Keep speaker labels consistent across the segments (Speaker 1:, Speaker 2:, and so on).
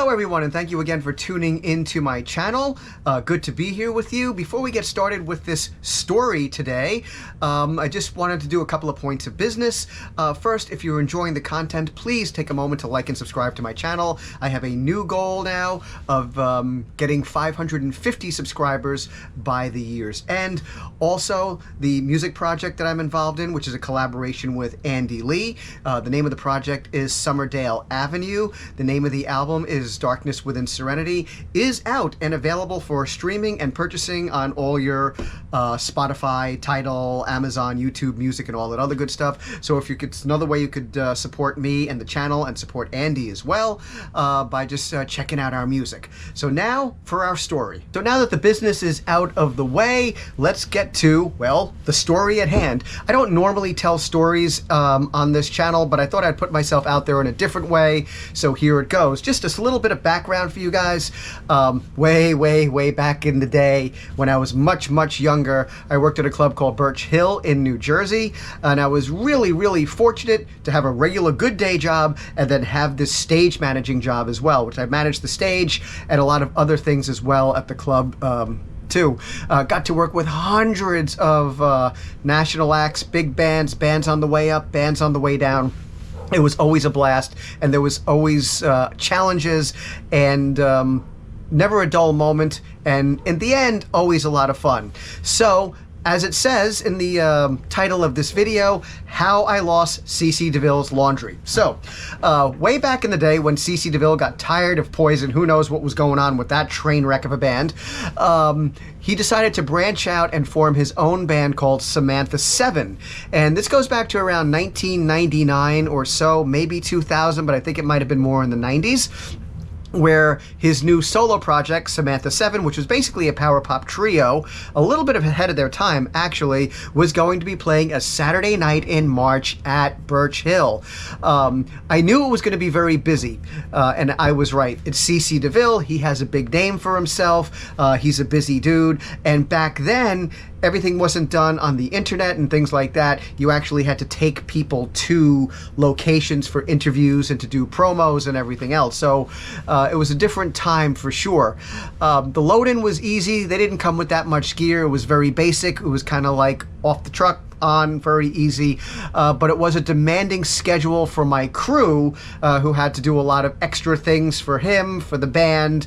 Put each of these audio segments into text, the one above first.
Speaker 1: Hello everyone, and thank you again for tuning into my channel. Good to be here with you. Before we get started with this story today, I just wanted to do a couple of points of business. First, if you're enjoying the content, please take a moment to like and subscribe to my channel. I have a new goal now of getting 550 subscribers by the year's end. Also, the music project that I'm involved in, which is a collaboration with Andy Lee. The name of the project is Summerdale Avenue. The name of the album is Darkness Within Serenity, is out and available for streaming and purchasing on all your Spotify, Tidal, Amazon, YouTube Music, and all that other good stuff. So if you could, it's another way you could support me and the channel and support Andy as well by just checking out our music. So now for our story. So now that the business is out of the way, let's get to, well, the story at hand. I don't normally tell stories on this channel, but I thought I'd put myself out there in a different way. So here it goes. Just a little bit of background for you guys. Way back in the day when I was much younger, I worked at a club called Birch Hill in New Jersey, and I was really fortunate to have a regular good day job and then have this stage managing job as well, which I managed the stage and a lot of other things as well at the club too. Got to work with hundreds of national acts, big bands, bands on the way up, bands on the way down. It was always a blast, and there was always challenges and never a dull moment, and in the end, always a lot of fun. So, as it says in the title of this video, How I Lost CeCe DeVille's Laundry. So, way back in the day when CeCe DeVille got tired of Poison, who knows what was going on with that train wreck of a band, he decided to branch out and form his own band called Samantha 7. And this goes back to around 1999 or so, maybe 2000, but I think it might have been more in the 90s. Where his new solo project, Samantha 7, which was basically a power pop trio, a little bit ahead of their time actually, was going to be playing a Saturday night in March at Birch Hill. I knew it was going to be very busy, and I was right. It's CeCe DeVille. He has a big name for himself. He's a busy dude, and back then, everything wasn't done on the internet and things like that. You actually had to take people to locations for interviews and to do promos and everything else. So it was a different time for sure. The load-in was easy. They didn't come with that much gear. It was very basic. It was kind of like off the truck, on, very easy, but it was a demanding schedule for my crew, who had to do a lot of extra things for him, for the band,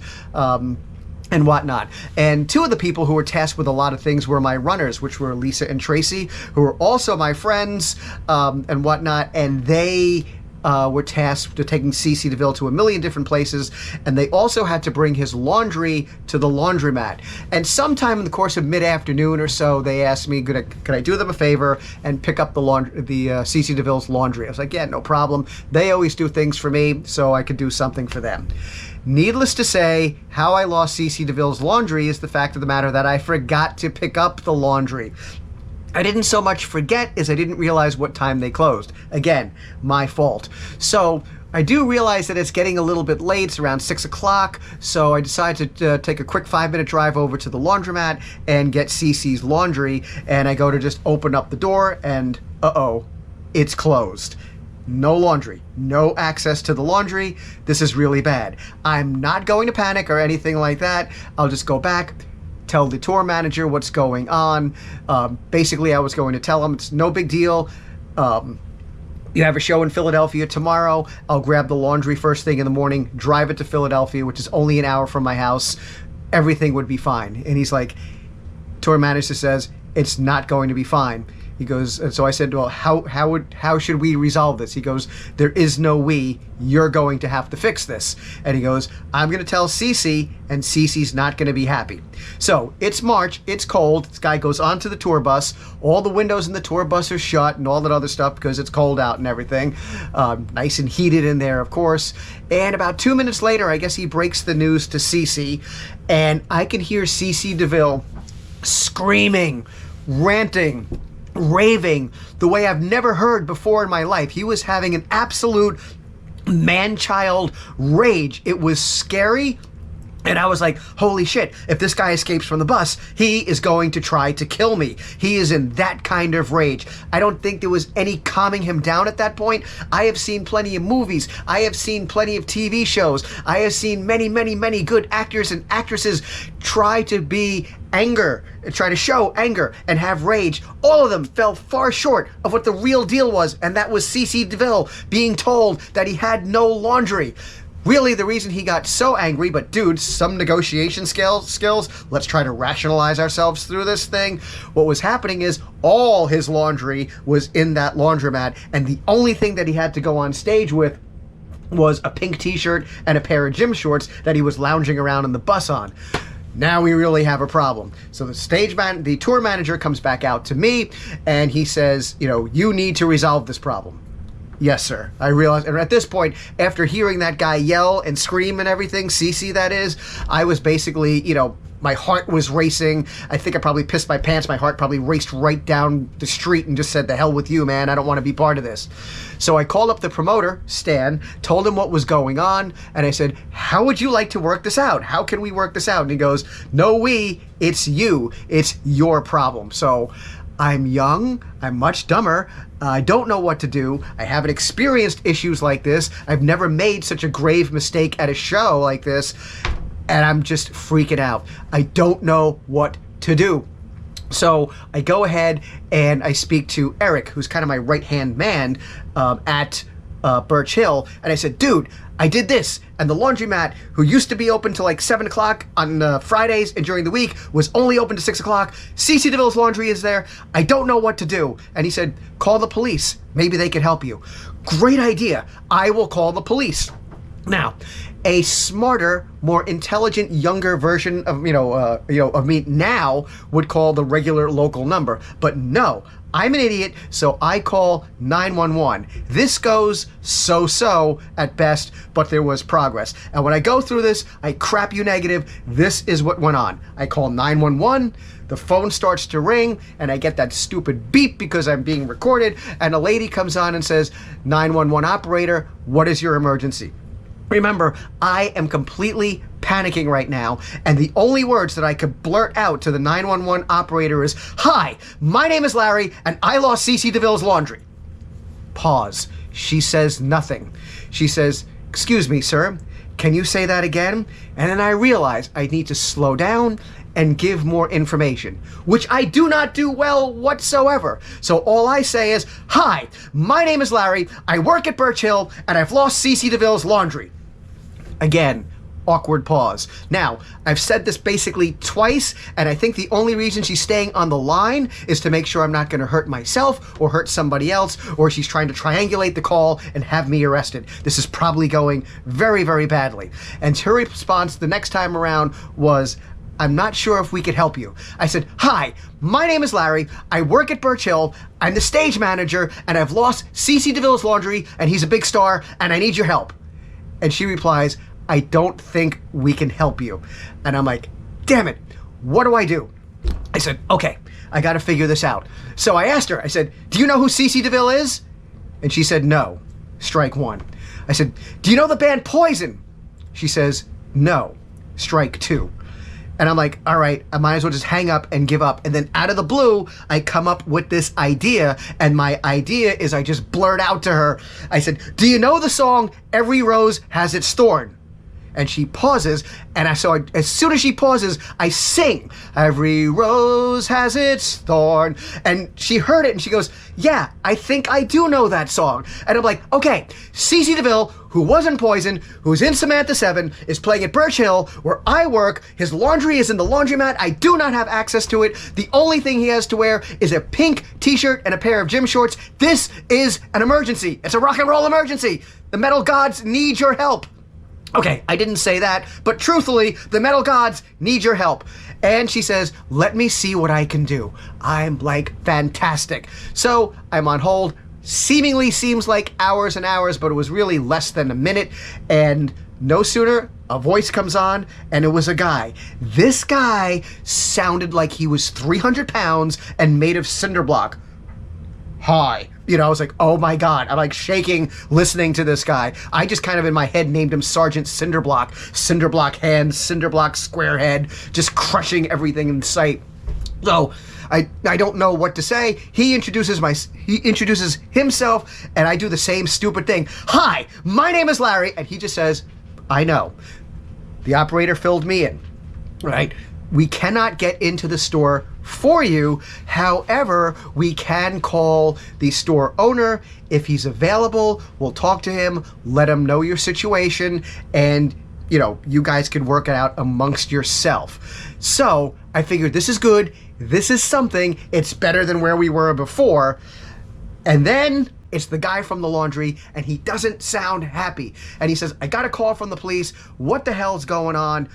Speaker 1: and whatnot. And two of the people who were tasked with a lot of things were my runners, which were Lisa and Tracy, who were also my friends, and whatnot, and they were tasked with taking CeCe DeVille to a million different places, and they also had to bring his laundry to the laundromat. And sometime in the course of mid-afternoon or so, they asked me, could I do them a favor and pick up the CeCe DeVille's laundry? I was like, yeah, no problem. They always do things for me, so I could do something for them. Needless to say, how I lost CeCe DeVille's laundry is the fact of the matter that I forgot to pick up the laundry. I didn't so much forget as I didn't realize what time they closed. Again, my fault. So I do realize that it's getting a little bit late. It's around 6 o'clock, so I decided to take a quick 5-minute drive over to the laundromat and get CeCe's laundry, and I go to just open up the door, and uh-oh, it's closed. No laundry, no access to the laundry. This is really bad. I'm not going to panic or anything like that. I'll just go back, tell the tour manager what's going on. Basically, I was going to tell him it's no big deal. You have a show in Philadelphia tomorrow. I'll grab the laundry first thing in the morning, drive it to Philadelphia, which is only an hour from my house. Everything would be fine. And he's like, tour manager says, it's not going to be fine. He goes, and so I said, well, how should we resolve this? He goes, there is no we, you're going to have to fix this. And he goes, I'm going to tell CeCe, and CeCe's not going to be happy. So it's March, it's cold, this guy goes onto the tour bus, all the windows in the tour bus are shut and all that other stuff because it's cold out and everything. Nice and heated in there, of course. And about 2 minutes later, I guess he breaks the news to CeCe, and I can hear CeCe DeVille screaming, ranting, raving the way I've never heard before in my life. He was having an absolute man-child rage. It was scary And I was like, holy shit, if this guy escapes from the bus, he is going to try to kill me. He is in that kind of rage. I don't think there was any calming him down at that point. I have seen plenty of movies. I have seen plenty of TV shows. I have seen many, many, many good actors and actresses try to show anger and have rage. All of them fell far short of what the real deal was, and that was CC DeVille being told that he had no laundry. Really, the reason he got so angry, but dude, some negotiation skills, let's try to rationalize ourselves through this thing. What was happening is all his laundry was in that laundromat, and the only thing that he had to go on stage with was a pink t-shirt and a pair of gym shorts that he was lounging around in the bus on. Now we really have a problem. So the tour manager comes back out to me, and he says, you need to resolve this problem. Yes, sir. I realized, and at this point, after hearing that guy yell and scream and everything, CC that is, I was basically, my heart was racing. I think I probably pissed my pants. My heart probably raced right down the street and just said, the hell with you, man. I don't want to be part of this. So I called up the promoter, Stan, told him what was going on, and I said, how would you like to work this out? How can we work this out? And he goes, no, it's you. It's your problem. So I'm young, I'm much dumber, I don't know what to do, I haven't experienced issues like this, I've never made such a grave mistake at a show like this, and I'm just freaking out. I don't know what to do. So I go ahead and I speak to Eric, who's kind of my right-hand man at Birch Hill, and I said, dude, I did this, and the laundromat, who used to be open till like 7 o'clock on Fridays and during the week, was only open to 6 o'clock. CC DeVille's laundry is there. I don't know what to do. And he said, call the police. Maybe they can help you. Great idea. I will call the police. Now, a smarter, more intelligent, younger version of of me now would call the regular local number, but no, I'm an idiot, so I call 911. This goes so-so at best, but there was progress. And when I go through this, I crap you negative. This is what went on. I call 911. The phone starts to ring, and I get that stupid beep because I'm being recorded, and a lady comes on and says, 911 operator, what is your emergency? Remember, I am completely panicking right now, and the only words that I could blurt out to the 911 operator is, hi, my name is Larry, and I lost CC DeVille's laundry. Pause. She says nothing. She says, excuse me, sir, can you say that again? And then I realize I need to slow down and give more information, which I do not do well whatsoever. So all I say is, hi, my name is Larry, I work at Birch Hill, and I've lost CC DeVille's laundry. Again, awkward pause. Now, I've said this basically twice, and I think the only reason she's staying on the line is to make sure I'm not going to hurt myself or hurt somebody else, or she's trying to triangulate the call and have me arrested. This is probably going very, very badly. And her response the next time around was, I'm not sure if we could help you. I said, hi, my name is Larry, I work at Birch Hill, I'm the stage manager, and I've lost CC DeVille's laundry, and he's a big star, and I need your help. And she replies, I don't think we can help you. And I'm like, damn it, what do I do? I said, okay, I gotta figure this out. So I asked her, I said, do you know who CC DeVille is? And she said, no, strike one. I said, do you know the band Poison? She says, no, strike two. And I'm like, all right, I might as well just hang up and give up. And then out of the blue, I come up with this idea. And my idea is I just blurt out to her. I said, do you know the song, Every Rose Has Its Thorn? And she pauses, and as soon as she pauses, I sing, Every Rose Has Its Thorn. And she heard it, and she goes, yeah, I think I do know that song. And I'm like, okay, CC DeVille, who was in Poison, who's in Samantha 7, is playing at Birch Hill, where I work. His laundry is in the laundromat. I do not have access to it. The only thing he has to wear is a pink t-shirt and a pair of gym shorts. This is an emergency. It's a rock and roll emergency. The metal gods need your help. Okay, I didn't say that, but truthfully, the metal gods need your help. And she says, let me see what I can do. I'm like, fantastic. So I'm on hold. Seemingly seems like hours and hours, but it was really less than a minute. And no sooner, a voice comes on, and it was a guy. This guy sounded like he was 300 pounds and made of cinder block. Hi, I was like, oh my God. I'm like shaking listening to this guy. I just kind of in my head named him Sergeant Cinderblock. Cinderblock hands, Cinderblock square head, just crushing everything in sight. So I don't know what to say. He introduces himself, and I do the same stupid thing. Hi, my name is Larry, and he just says, I know. The operator filled me in, right? We cannot get into the store for you. However, we can call the store owner. If he's available, we'll talk to him, let him know your situation, and you guys can work it out amongst yourself. So I figured this is good. This is something. It's better than where we were before. And then it's the guy from the laundry, and he doesn't sound happy. And he says, I got a call from the police. What the hell's going on?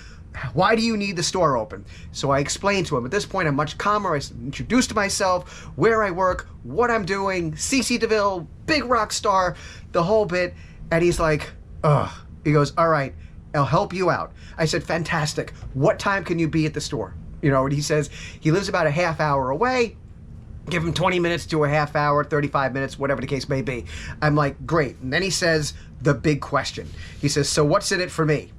Speaker 1: Why do you need the store open? So I explained to him. At this point, I'm much calmer. I introduced myself, where I work, what I'm doing, CC DeVille, big rock star, the whole bit. And he's like, ugh. He goes, all right, I'll help you out. I said, fantastic. What time can you be at the store? And he says he lives about a half hour away. Give him 20 minutes to a half hour, 35 minutes, whatever the case may be. I'm like, great. And then he says the big question. He says, so what's in it for me?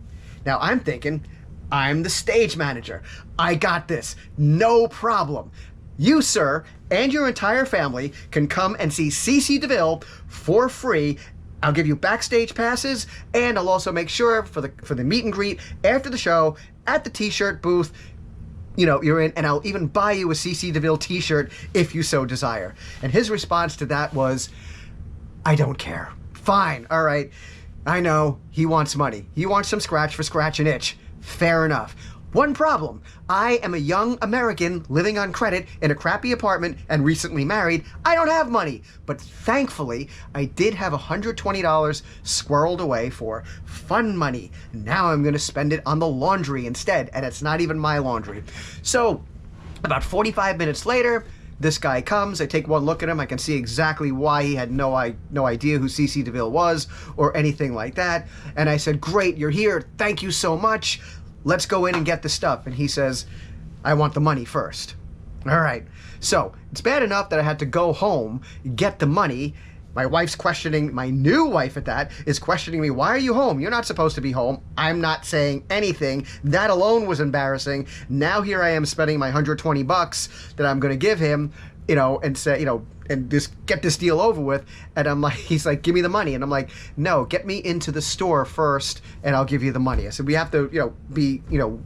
Speaker 1: Now I'm thinking, I'm the stage manager. I got this. No problem. You, sir, and your entire family can come and see CC DeVille for free. I'll give you backstage passes, and I'll also make sure for the meet and greet after the show at the t-shirt booth, you're in, and I'll even buy you a CC DeVille t-shirt if you so desire. And his response to that was, I don't care. Fine, all right. I know he wants money. He wants some scratch for scratch and itch. Fair enough. One problem. I am a young American living on credit in a crappy apartment and recently married. I don't have money. But thankfully, I did have $120 squirreled away for fun money. Now I'm going to spend it on the laundry instead, and it's not even my laundry. So about 45 minutes later, this guy comes. I take one look at him. I can see exactly why he had no idea who CC DeVille was or anything like that. And I said, great, you're here. Thank you so much. Let's go in and get the stuff. And he says, I want the money first. All right. So it's bad enough that I had to go home, get the money. My wife's questioning, my new wife at that, is questioning me, why are you home? You're not supposed to be home. I'm not saying anything. That alone was embarrassing. Now here I am spending my $120 that I'm going to give him, and say, and just get this deal over with. And I'm like, he's like, give me the money. And I'm like, no, get me into the store first and I'll give you the money. I said, we have to,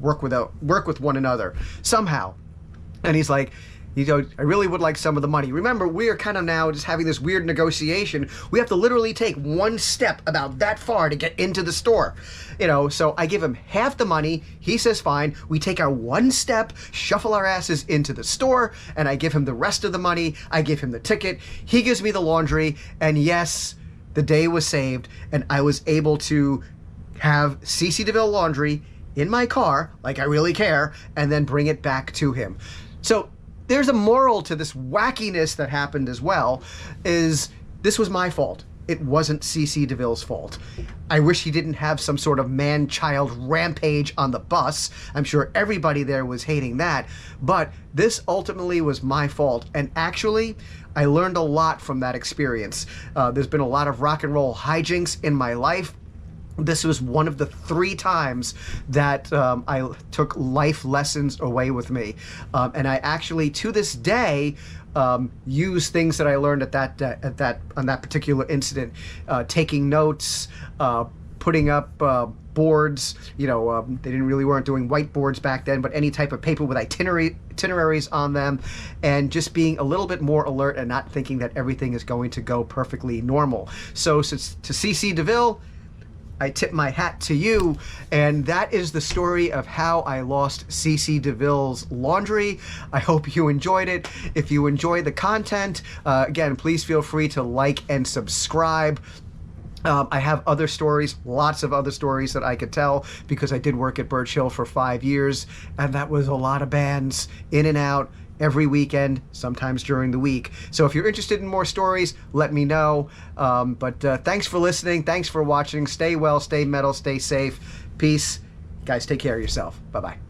Speaker 1: work with one another somehow. And he's like, I really would like some of the money. Remember, we are kind of now just having this weird negotiation. We have to literally take one step about that far to get into the store. So I give him half the money. He says, fine. We take our one step, shuffle our asses into the store, and I give him the rest of the money. I give him the ticket. He gives me the laundry. And yes, the day was saved, and I was able to have CC DeVille laundry in my car, like I really care, and then bring it back to him. So there's a moral to this wackiness that happened as well, is this was my fault. It wasn't CC DeVille's fault. I wish he didn't have some sort of man-child rampage on the bus. I'm sure everybody there was hating that, but this ultimately was my fault. And actually, I learned a lot from that experience. There's been a lot of rock and roll hijinks in my life. This was one of the 3 times that I took life lessons away with me. And I actually, to this day, use things that I learned on that particular incident, taking notes, putting up boards. They weren't doing whiteboards back then, but any type of paper with itineraries on them, and just being a little bit more alert and not thinking that everything is going to go perfectly normal. So to CC DeVille, I tip my hat to you, and that is the story of how I lost CC DeVille's laundry. I hope you enjoyed it. If you enjoy the content, again, please feel free to like and subscribe. I have other stories, lots of other stories that I could tell, because I did work at Birch Hill for 5 years, and that was a lot of bands in and out every weekend, sometimes during the week. So if you're interested in more stories, let me know. But thanks for listening. Thanks for watching. Stay well, stay metal, stay safe. Peace. Guys, take care of yourself. Bye-bye.